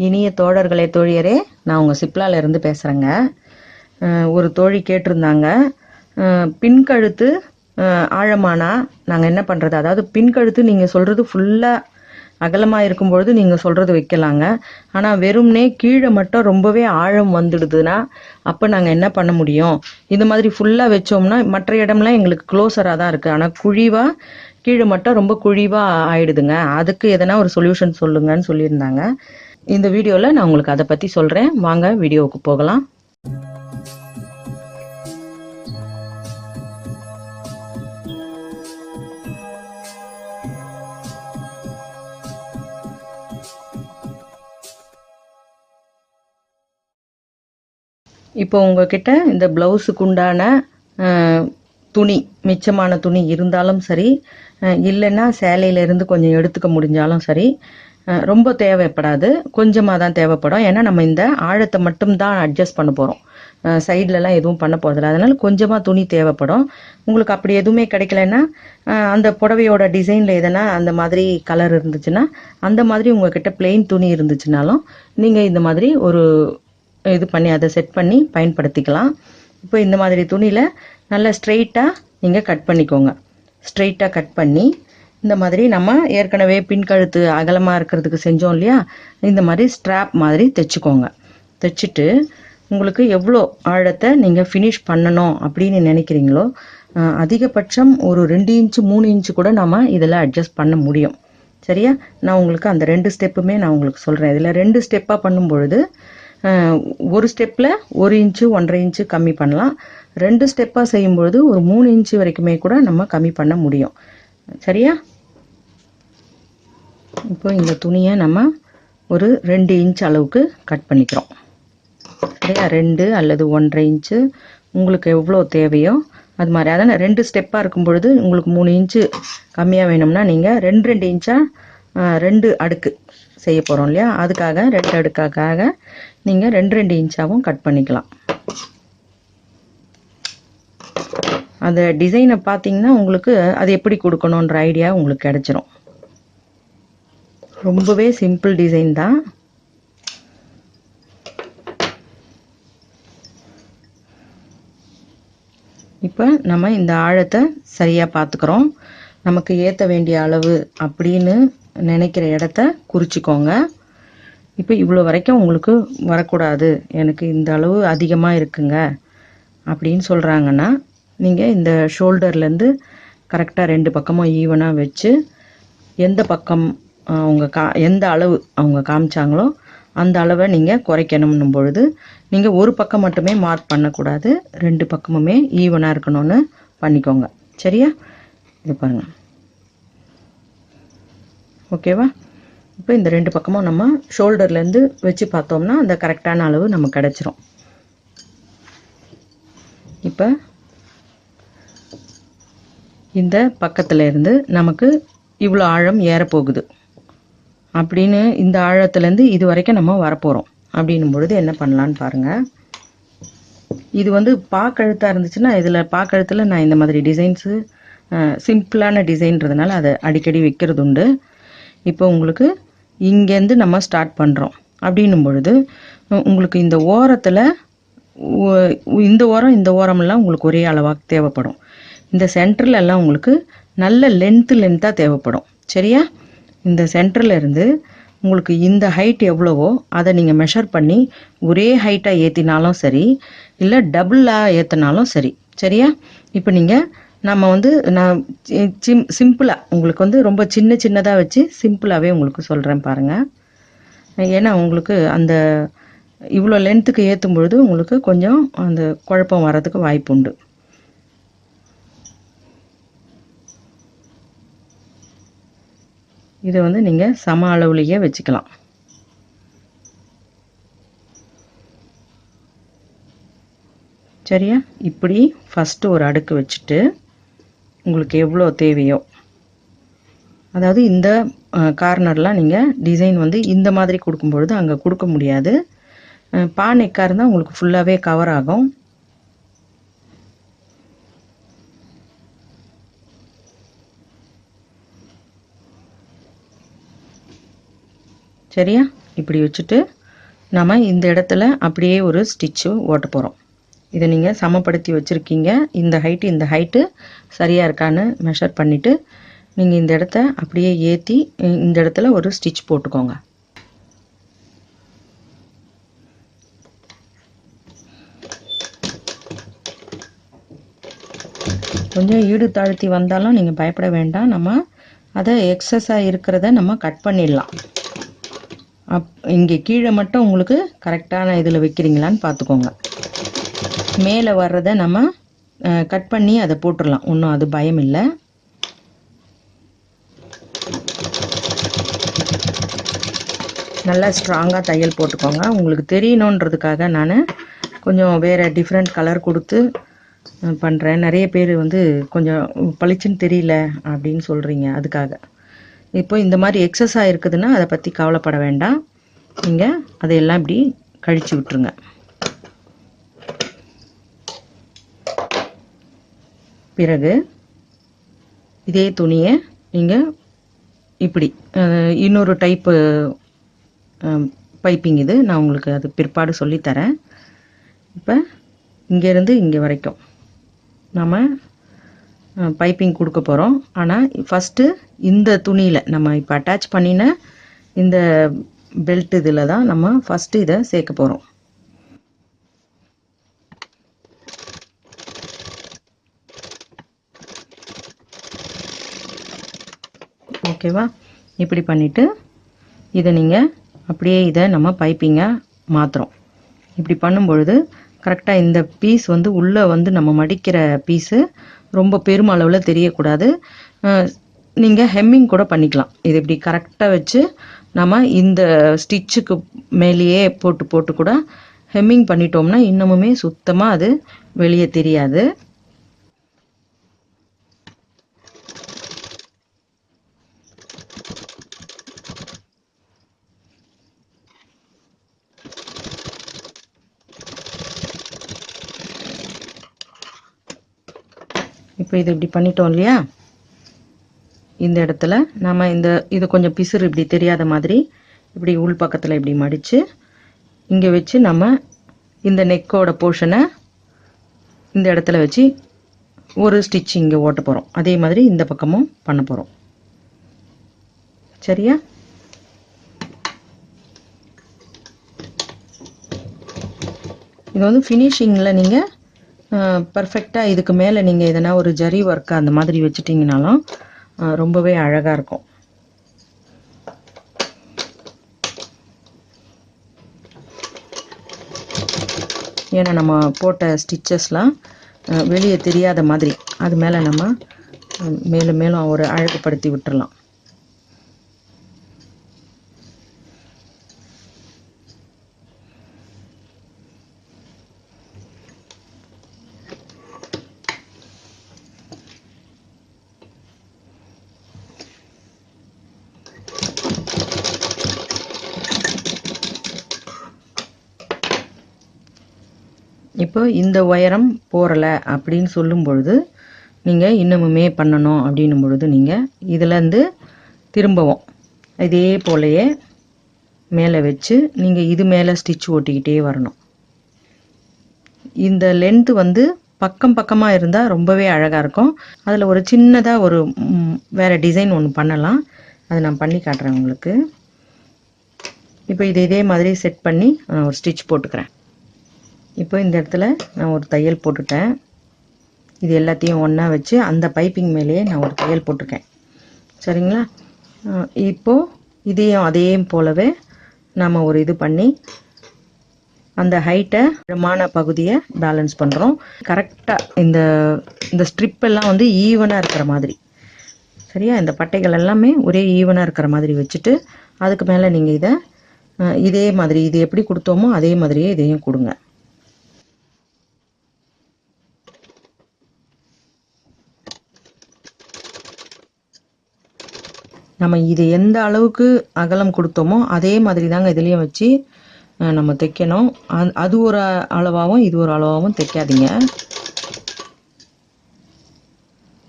இனிய தோழர்களே தோழியரே, நான் உங்கள் சிப்லால இருந்து பேசுகிறேங்க. ஒரு தோழி கேட்டிருந்தாங்க, பின்கழுத்து ஆழமானா நாங்கள் என்ன பண்ணுறது? அதாவது பின்கழுத்து நீங்கள் சொல்கிறது ஃபுல்லாக அகலமாக இருக்கும்பொழுது நீங்கள் சொல்கிறது வைக்கலாங்க. ஆனால் வெறும்னே கீழே மட்டும் ரொம்பவே ஆழம் வந்துடுதுன்னா அப்போ நாங்கள் என்ன பண்ண முடியும்? இந்த மாதிரி ஃபுல்லாக வச்சோம்னா மற்ற இடம்லாம் எங்களுக்கு க்ளோஸராக தான் இருக்குது, ஆனால் குழிவாக கீழே மட்டும் ரொம்ப குழிவாக ஆயிடுதுங்க. அதுக்கு எதனா ஒரு சொல்யூஷன் சொல்லுங்கன்னு சொல்லியிருந்தாங்க. இந்த வீடியோவில் நான் உங்களுக்கு அதை பற்றி சொல்கிறேன். வாங்க வீடியோவுக்கு போகலாம். இப்போ உங்ககிட்ட இந்த ப்ளவுஸுக்கு உண்டான துணி, மிச்சமான துணி இருந்தாலும் சரி, இல்லைன்னா சேலையிலேருந்து கொஞ்சம் எடுத்துக்க முடிஞ்சாலும் சரி, ரொம்ப தேவைப்படாது, கொஞ்சமாக தான் தேவைப்படும். ஏன்னா நம்ம இந்த ஆழத்தை மட்டும்தான் அட்ஜஸ்ட் பண்ண போகிறோம், சைட்லலாம் எதுவும் பண்ண போகிறதில்ல. அதனால் கொஞ்சமாக துணி தேவைப்படும். உங்களுக்கு அப்படி எதுவுமே கிடைக்கலன்னா அந்த புடவையோட டிசைனில் எதனா அந்த மாதிரி கலர் இருந்துச்சுன்னா, அந்த மாதிரி உங்ககிட்ட பிளெயின் துணி இருந்துச்சுனாலும் நீங்கள் இந்த மாதிரி ஒரு இது பண்ணி அதை செட் பண்ணி பயன்படுத்திக்கலாம். இப்போ இந்த மாதிரி துணியில் நல்லா ஸ்ட்ரெயிட்டாக நீங்கள் கட் பண்ணிக்கோங்க. ஸ்ட்ரெயிட்டாக கட் பண்ணி இந்த மாதிரி நம்ம ஏற்கனவே பின்கழுத்து அகலமாக இருக்கிறதுக்கு செஞ்சோம் இல்லையா, இந்த மாதிரி ஸ்ட்ராப் மாதிரி தைச்சிக்கோங்க. தைச்சிட்டு உங்களுக்கு எவ்வளோ ஆழத்தை நீங்கள் ஃபினிஷ் பண்ணணும் அப்படின்னு நினைக்கிறீங்களோ, அதிகபட்சம் ஒரு 2 இன்ச்சு 3 இன்ச்சு கூட நம்ம இதில் அட்ஜஸ்ட் பண்ண முடியும். சரியா? நான் உங்களுக்கு அந்த 2 ஸ்டெப்புமே நான் உங்களுக்கு சொல்கிறேன். இதில் 2 ஸ்டெப்பாக பண்ணும்பொழுது ஒரு ஸ்டெப்பில் 1 இன்ச்சு 1.5 இன்ச்சு கம்மி பண்ணலாம். 2 ஸ்டெப்பாக செய்யும்பொழுது ஒரு 3 இன்ச்சு வரைக்குமே கூட நம்ம கம்மி பண்ண முடியும். சரியா? இப்போ இந்த துணியை நம்ம ஒரு 2 இன்ச் அளவுக்கு கட் பண்ணிக்கிறோம். சரியா? 2 அல்லது 1.5 இன்ச்சு உங்களுக்கு எவ்வளோ தேவையோ அது மாதிரி. அதான் 2 ஸ்டெப்பாக இருக்கும் பொழுது உங்களுக்கு 3 இன்ச்சு கம்மியாக வேணும்னா நீங்கள் 2 இன்ச்சாக 2 அடுக்கு செய்ய போகிறோம் இல்லையா, அதுக்காக 2 அடுக்காக நீங்கள் 2 இன்ச்சாகவும் கட் பண்ணிக்கலாம். அந்த டிசைனை பார்த்தீங்கன்னா உங்களுக்கு அது எப்படி கொடுக்கணுன்ற ஐடியா உங்களுக்கு கிடைச்சிரும். ரொம்பவே சிம்பிள் டிசைன் தான். இப்போ நம்ம இந்த ஆழத்தை சரியாக பார்த்துக்கிறோம். நமக்கு ஏற்ற வேண்டிய அளவு அப்படின்னு நினைக்கிற இடத்த குறிச்சிக்கோங்க. இப்போ இவ்வளோ வரைக்கும் உங்களுக்கு வரக்கூடாது, எனக்கு இந்த அளவு அதிகமாக இருக்குங்க அப்படின்னு சொல்கிறாங்கன்னா, நீங்கள் இந்த ஷோல்டர்லேருந்து கரெக்டாக 2 பக்கமும் ஈவனாக வச்சு எந்த பக்கம் அவங்க எந்த அளவு அவங்க காமிச்சாங்களோ அந்த அளவை நீங்கள் குறைக்கணும் பொழுது நீங்கள் ஒரு பக்கம் மட்டுமே மார்க் பண்ணக்கூடாது, 2 பக்கமுமே ஈவனாக இருக்கணும்னு பண்ணிக்கோங்க. சரியா? இது பாருங்கள். ஓகேவா? இப்போ இந்த 2 பக்கமும் நம்ம ஷோல்டர்லேருந்து வச்சு பார்த்தோம்னா அந்த கரெக்டான அளவு நமக்கு கிடச்சிரும். இப்போ இந்த பக்கத்தில் இருந்து நமக்கு இவ்வளோ ஆழம் ஏறப்போகுது அப்படின்னு, இந்த ஆழத்துலேருந்து இது வரைக்கும் நம்ம வரப்போகிறோம் அப்படின்னும் பொழுது என்ன பண்ணலான்னு பாருங்கள். இது வந்து பாக்கழுத்தாக இருந்துச்சுன்னா இதில் பாக்கழுத்தில் நான் இந்த மாதிரி டிசைன்ஸு சிம்பிளான டிசைன்றதுனால அதை அடிக்கடி வைக்கிறது உண்டு. இப்போ உங்களுக்கு இங்கேருந்து நம்ம ஸ்டார்ட் பண்ணுறோம் அப்படின்னும் பொழுது உங்களுக்கு இந்த ஓரத்தில் இந்த ஓரமெல்லாம் உங்களுக்கு ஒரே அளவாக தேவைப்படும். இந்த சென்டரில் எல்லாம் உங்களுக்கு நல்ல லென்த்தாக தேவைப்படும். சரியா? இந்த சென்டரில் இருந்து உங்களுக்கு இந்த ஹைட் எவ்வளவோ அதை நீங்கள் மெஷர் பண்ணி ஒரே ஹைட்டாக ஏற்றினாலும் சரி, இல்லை டபுளாக ஏற்றினாலும் சரி. சரியா? இப்போ நம்ம நான் சிம்பிளாக உங்களுக்கு ரொம்ப சின்னதாக வச்சு சிம்பிளாகவே உங்களுக்கு சொல்கிறேன் பாருங்கள். ஏன்னா உங்களுக்கு அந்த இவ்வளோ லென்த்துக்கு ஏற்றும் பொழுது உங்களுக்கு கொஞ்சம் அந்த குழப்பம் வர்றதுக்கு வாய்ப்பு உண்டு. இதை நீங்கள் சம அளவுலேயே வச்சுக்கலாம். சரியா? இப்படி ஃபஸ்ட்டு ஒரு அடுக்கு வச்சுட்டு உங்களுக்கு எவ்வளோ தேவையோ, அதாவது இந்த கார்னர்லாம் நீங்கள் டிசைன் இந்த மாதிரி கொடுக்கும்பொழுது அங்கே கொடுக்க முடியாது. பானைக்காக இருந்தால் உங்களுக்கு ஃபுல்லாகவே கவர் ஆகும். சரியா? இப்படி வச்சுட்டு நம்ம இந்த இடத்துல அப்படியே ஒரு ஸ்டிச்சு ஓட்ட போகிறோம். இதை நீங்கள் சமப்படுத்தி வச்சுருக்கீங்க. இந்த ஹைட்டு சரியாக இருக்கான்னு மெஷர் பண்ணிவிட்டு நீங்கள் இந்த இடத்த அப்படியே ஏற்றி இந்த இடத்துல ஒரு ஸ்டிச் போட்டுக்கோங்க. கொஞ்சம் ஈடு தாழ்த்தி வந்தாலும் நீங்கள் பயப்பட வேண்டாம். நம்ம அதை எக்ஸஸாக இருக்கிறத நம்ம கட் பண்ணிடலாம். இங்கே கீழே மட்டும் உங்களுக்கு கரெக்டான இதில் வைக்கிறீங்களான்னு பார்த்துக்கோங்க. மேலே வர்றதை நம்ம கட் பண்ணி அதை போட்டுடலாம். ஒன்றும் அது பயம் இல்லை. நல்லா ஸ்ட்ராங்காக தையல் போட்டுக்கோங்க. உங்களுக்கு தெரியணுன்றதுக்காக நான் கொஞ்சம் வேறு டிஃப்ரெண்ட் கலர் கொடுத்து பண்ணுறேன். நிறைய பேர் வந்து கொஞ்சம் பளிச்சுன்னு தெரியல அப்படின்னு சொல்கிறீங்க. அதுக்காக இப்போ இந்த மாதிரி எக்ஸஸாக இருக்குதுன்னா அதை பற்றி கவலைப்பட வேண்டாம். நீங்கள் அதையெல்லாம் இப்படி கழிச்சு விட்டுருங்க. பிறகு இதே துணியை நீங்கள் இப்படி இன்னொரு டைப்பு பைப்பிங் இது நான் உங்களுக்கு அது பிற்பாடு சொல்லித்தரேன். இப்போ இங்கேருந்து இங்கே வரைக்கும் நம்ம பைப்பிங் கொடுக்க போகிறோம். ஆனால் ஃபஸ்ட்டு இந்த துணியில் நம்ம இப்போ அட்டாச் பண்ணின இந்த பெல்ட் இதில் தான் நம்ம ஃபஸ்ட்டு இதை சேர்க்க போகிறோம். ஓகேவா? இப்படி பண்ணிவிட்டு இதை நீங்கள் அப்படியே இதை நம்ம பைப்பிங்காக மாற்றுறோம். இப்படி பண்ணும்பொழுது கரெக்டாக இந்த பீஸ் வந்து உள்ளே வந்து நம்ம மடிக்கிற பீஸு ரொம்ப பெருமளவில் தெரியக்கூடாது. நீங்கள் ஹெம்மிங் கூட பண்ணிக்கலாம். இது இப்படி கரெக்டாக வச்சு நம்ம இந்த ஸ்டிச்சுக்கு மேலேயே போட்டு கூட ஹெம்மிங் பண்ணிட்டோம்னா இன்னமுமே சுத்தமாக அது வெளியே தெரியாது. இப்போ இது இப்படி பண்ணிட்டோம் இல்லையா? இந்த இடத்துல நம்ம இது கொஞ்சம் பிசுறு இப்படி தெரியாத மாதிரி இப்படி உள் பக்கத்தில் இப்படி மடித்து இங்கே வச்சு நம்ம இந்த நெக்கோட போர்ஷனை இந்த இடத்துல வச்சு ஒரு ஸ்டிச் இங்கே ஓட்ட போகிறோம். அதே மாதிரி இந்த பக்கமும் பண்ண போகிறோம். சரியா? இது வந்து ஃபினிஷிங்கில் நீங்கள் பர்ஃபெக்டாக இதுக்கு மேலே நீங்கள் எதனா ஒரு ஜரி ஒர்க்கு அந்த மாதிரி வச்சுட்டிங்கனாலும் ரொம்பவே அழகாக இருக்கும். ஏன்னா நம்ம போட்ட ஸ்டிச்சஸ்லாம் வெளியே தெரியாத மாதிரி அது மேலே நம்ம மேலும் மேலும் ஒரு அழகுபடுத்தி விட்டுறலாம். இப்போ இந்த உயரம் போறலை அப்படின்னு சொல்லும் பொழுது நீங்கள் இன்னமுமே பண்ணணும் அப்படின்னும் பொழுது நீங்கள் இதுலேருந்து திரும்பவும் இதே போலையே மேலே வச்சு நீங்கள் இது மேலே ஸ்டிச் ஓட்டிக்கிட்டே வரணும். இந்த லென்த்து வந்து பக்கம் பக்கமாக இருந்தால் ரொம்பவே அழகாக இருக்கும். அதில் ஒரு சின்னதாக ஒரு வேறு டிசைன் ஒன்று பண்ணலாம். அதை நான் பண்ணி காட்டுறேன் உங்களுக்கு. இப்போ இதே மாதிரி செட் பண்ணி ஒரு ஸ்டிச் போட்டுக்கிறேன். இப்போ இந்த இடத்துல நான் ஒரு தையல் போட்டுட்டேன். இது எல்லாத்தையும் ஒன்றா வச்சு அந்த பைப்பிங் மேலேயே நான் ஒரு தையல் போட்டிருக்கேன். சரிங்களா? இப்போது இதையும் அதே போலவே நம்ம ஒரு இது பண்ணி அந்த ஹைட்டை மான பகுதியை பேலன்ஸ் பண்ணுறோம். கரெக்டாக இந்த ஸ்ட்ரிப்பெல்லாம் வந்து ஈவனாக இருக்கிற மாதிரி. சரியா? இந்த பட்டைகள் எல்லாமே ஒரே ஈவனாக இருக்கிற மாதிரி வச்சுட்டு அதுக்கு மேலே நீங்கள் இதே மாதிரி இது எப்படி கொடுத்தோமோ அதே மாதிரியே இதையும் கொடுங்க. நம்ம இது எந்த அளவுக்கு அகலம் கொடுத்தோமோ அதே மாதிரி தாங்க இதுலேயும் வச்சு நம்ம தைக்கணும். அது ஒரு அளவாகவும் இது ஒரு அளவாகவும் தைக்காதீங்க.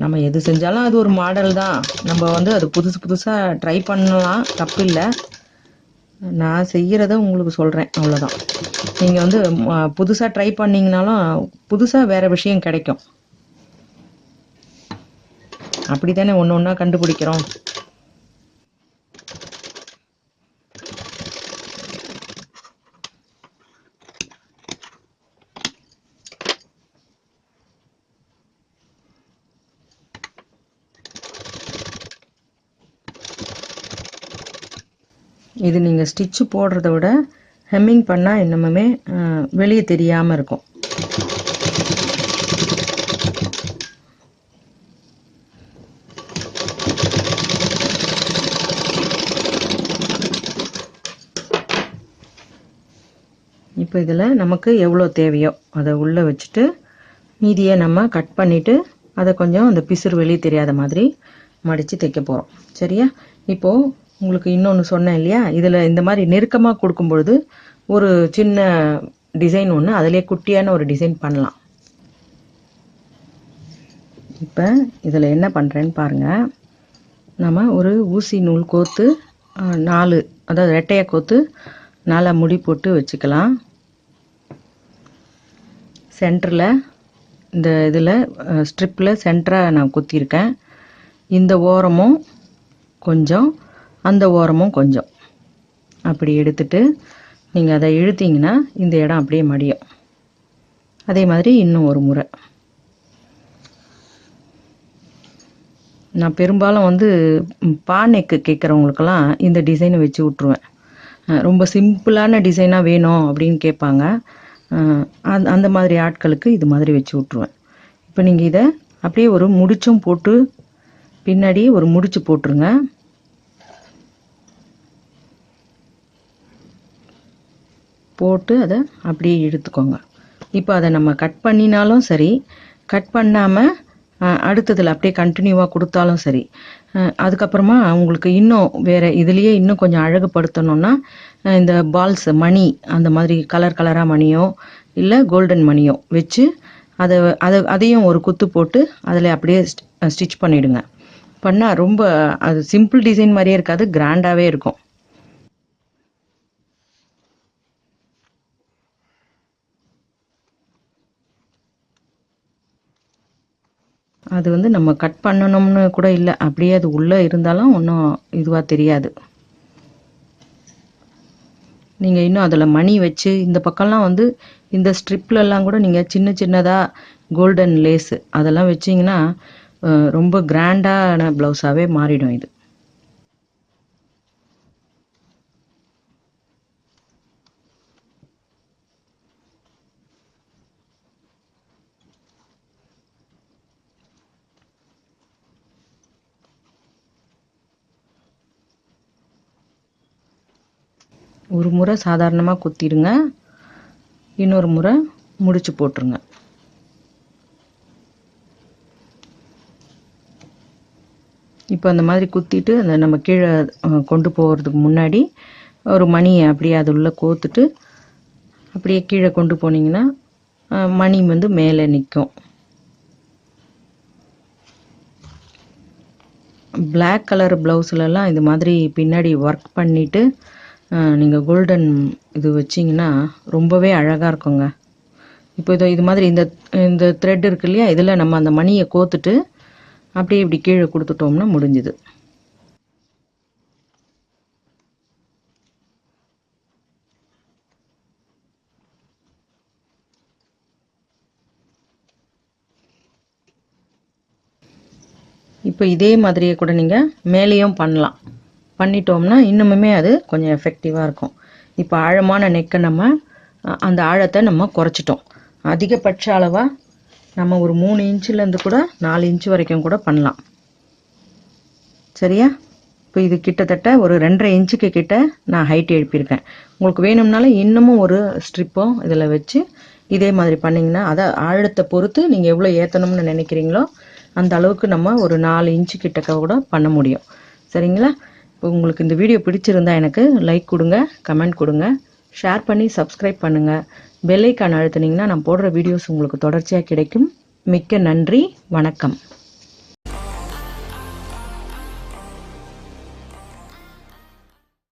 நம்ம எது செஞ்சாலும் அது ஒரு மாடல் தான். நம்ம வந்து அது புதுசாக ட்ரை பண்ணலாம், தப்பு இல்லை. நான் செய்கிறத உங்களுக்கு சொல்கிறேன், அவ்வளோதான். நீங்கள் வந்து புதுசாக ட்ரை பண்ணிங்கனாலும் புதுசாக வேறு விஷயம் கிடைக்கும். அப்படி தானே ஒன்று ஒன்றா கண்டுபிடிக்கிறோம். இது நீங்கள் ஸ்டிச்சு போடுறத விட ஹெம்மிங் பண்ணால் இன்னமுமே வெளியே தெரியாமல் இருக்கும். இப்போ இதில் நமக்கு எவ்வளோ தேவையோ அதை உள்ளே வச்சுட்டு மீதியை நம்ம கட் பண்ணிவிட்டு அதை கொஞ்சம் அந்த பிசுறு வெளியே தெரியாத மாதிரி மடித்து தைக்க போகிறோம். சரியா? இப்போது உங்களுக்கு இன்னொன்று சொன்னேன் இல்லையா, இதில் இந்த மாதிரி நெருக்கமாக கொடுக்கும் பொழுது ஒரு சின்ன டிசைன் ஒன்று அதிலே குட்டியான ஒரு டிசைன் பண்ணலாம். இப்போ இதில் என்ன பண்ணுறேன்னு பாருங்கள். நம்ம ஒரு ஊசி நூல் கோத்து 4, அதாவது ரெட்டையாக கோத்து 4 முடி போட்டு வச்சுக்கலாம். சென்டரில் இந்த இதில் ஸ்ட்ரிப்பில் சென்டராக நான் குத்திருக்கேன். இந்த ஓரமும் கொஞ்சம், அந்த ஓரமும் கொஞ்சம் அப்படி எடுத்துட்டு நீங்கள் அதை இழுத்தீங்கன்னா இந்த இடம் அப்படியே மடியும். அதே மாதிரி இன்னும் ஒரு முறை. நான் பெரும்பாலும் வந்து பானைக்கு கேட்குறவங்களுக்கெல்லாம் இந்த டிசைனை வச்சு விட்ருவேன். ரொம்ப சிம்பிளான டிசைனாக வேணும் அப்படின்னு கேட்பாங்க. அந்த மாதிரி ஆட்களுக்கு இது மாதிரி வச்சு விட்ருவேன். இப்போ நீங்கள் இதை அப்படியே ஒரு முடிச்சும் போட்டு பின்னாடி ஒரு முடிச்சு போட்டுருங்க. போட்டு அதை அப்படியே இழுத்துக்கோங்க. இப்போ அதை நம்ம கட் பண்ணினாலும் சரி, கட் பண்ணாமல் அடுத்ததில் அப்படியே கண்டினியூவாக கொடுத்தாலும் சரி. அதுக்கப்புறமா உங்களுக்கு இன்னும் வேறு இதுலேயே இன்னும் கொஞ்சம் அழகுபடுத்தணுன்னா இந்த பால்ஸ் மணி, அந்த மாதிரி கலர் கலராக மணியோ இல்லை கோல்டன் மணியோ வச்சு அதையும் ஒரு குத்து போட்டு அதில் அப்படியே ஸ்டிச் பண்ணிவிடுங்க. பண்ணால் ரொம்ப அது சிம்பிள் டிசைன் மாதிரியே இருக்காது, கிராண்டாகவே இருக்கும். அது வந்து நம்ம கட் பண்ணணும்னு கூட இல்லை, அப்படியே அது உள்ளே இருந்தாலும் ஒன்றும் இதுவாக தெரியாது. நீங்கள் இன்னும் அதில் மணி வச்சு இந்த பக்கம்லாம் வந்து இந்த ஸ்ட்ரிப்லலாம் கூட நீங்கள் சின்ன சின்னதாக கோல்டன் லேஸு அதெல்லாம் வச்சிங்கன்னா ரொம்ப கிராண்டான ப்ளவுஸாகவே மாறிடும் இது. ஒரு முறை சாதாரணமாக குத்திடுங்க, இன்னொரு முறை முடிச்சு போட்டுருங்க. இப்போ அந்த மாதிரி குத்திட்டு அந்த நம்ம கீழே கொண்டு போகிறதுக்கு முன்னாடி ஒரு மணியை அப்படியே அது உள்ளே கோத்துட்டு அப்படியே கீழே கொண்டு போனீங்கன்னா மணி வந்து மேலே நிற்கும். பிளாக் கலர் ப்ளவுஸ்லலாம் இது மாதிரி பின்னாடி ஒர்க் பண்ணிவிட்டு நீங்கள் கோல்டன் இது வச்சிங்கன்னா ரொம்பவே அழகாக இருக்குங்க. இப்போ இது மாதிரி இந்த த்ரெட் இருக்கு இல்லையா, இதில் நம்ம அந்த மணியை கோத்துட்டு அப்படியே இப்படி கீழே கொடுத்துட்டோம்னா முடிஞ்சுது. இப்போ இதே மாதிரியே கூட நீங்கள் மேலேயும் பண்ணலாம். பண்ணிட்டோம்னா இன்னுமுமே அது கொஞ்சம் எஃபெக்டிவாக இருக்கும். இப்போ ஆழமான நெக்கை நம்ம அந்த ஆழத்தை நம்ம குறைச்சிட்டோம். அதிகபட்ச அளவாக நம்ம ஒரு 3 இன்ச்சுலேருந்து கூட 4 இன்ச்சு வரைக்கும் கூட பண்ணலாம். சரியா? இப்போ இது கிட்டத்தட்ட ஒரு 2.5 இன்ச்சுக்கு கிட்ட நான் ஹைட் எழுப்பியிருக்கேன். உங்களுக்கு வேணும்னாலும் இன்னமும் ஒரு ஸ்ட்ரிப்பும் இதில் வச்சு இதே மாதிரி பண்ணிங்கன்னா அதை ஆழத்தை பொறுத்து நீங்கள் எவ்வளோ ஏற்றணும்னு நினைக்கிறீங்களோ அந்த அளவுக்கு நம்ம ஒரு 4 இன்ச்சு கிட்டக்க கூட பண்ண முடியும். சரிங்களா? இப்போ உங்களுக்கு இந்த வீடியோ பிடிச்சிருந்தா எனக்கு லைக் கொடுங்க, கமெண்ட் கொடுங்க, ஷேர் பண்ணி சப்ஸ்கிரைப் பண்ணுங்கள். பெல் ஐக்கான் அழுத்துனீங்கன்னா நான் போடுற வீடியோஸ் உங்களுக்கு தொடர்ச்சியாக கிடைக்கும். மிக்க நன்றி. வணக்கம்.